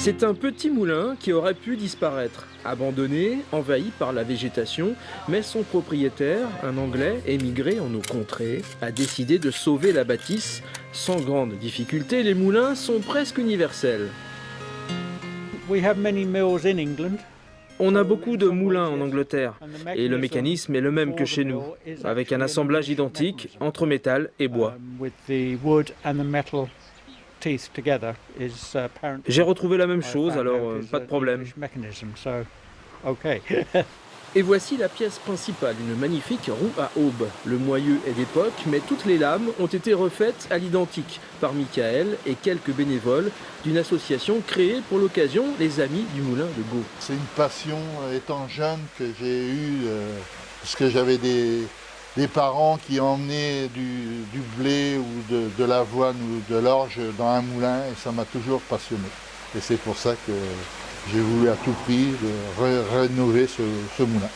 C'est un petit moulin qui aurait pu disparaître, abandonné, envahi par la végétation, mais son propriétaire, un Anglais émigré en nos contrées, a décidé de sauver la bâtisse. Sans grande difficulté, les moulins sont presque universels. We have many mills in England. On a beaucoup de moulins en Angleterre, et le mécanisme est le même que chez nous, avec un assemblage identique entre métal et bois. J'ai retrouvé la même chose, alors pas de problème. Et voici la pièce principale, une magnifique roue à aubes. Le moyeu est d'époque, mais toutes les lames ont été refaites à l'identique par Michael et quelques bénévoles d'une association créée pour l'occasion, les Amis du Moulin de Gau. C'est une passion, étant jeune, que j'ai eue, parce que j'avais des parents qui emmenaient du blé ou de l'avoine ou de l'orge dans un moulin, et ça m'a toujours passionné. Et c'est pour ça que j'ai voulu à tout prix rénover ce moulin.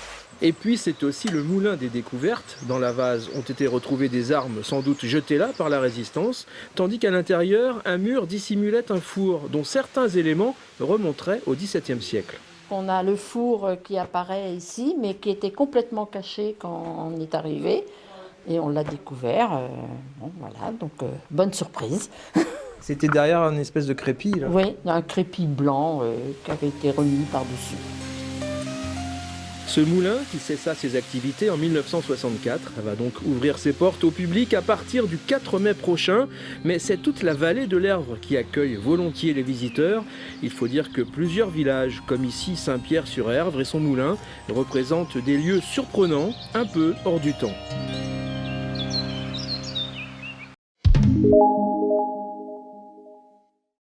Et puis c'est aussi le moulin des découvertes. Dans la vase ont été retrouvées des armes sans doute jetées là par la résistance, tandis qu'à l'intérieur, un mur dissimulait un four dont certains éléments remonteraient au XVIIe siècle. On a le four qui apparaît ici, mais qui était complètement caché quand on est arrivé. Et on l'a découvert. Bon, voilà, donc bonne surprise. C'était derrière une espèce de crépi, là. Oui, un crépi blanc qui avait été remis par-dessus. Ce moulin, qui cessa ses activités en 1964, va donc ouvrir ses portes au public à partir du 4 mai prochain. Mais c'est toute la vallée de l'Ervre qui accueille volontiers les visiteurs. Il faut dire que plusieurs villages, comme ici Saint-Pierre-sur-Ervre et son moulin, représentent des lieux surprenants, un peu hors du temps.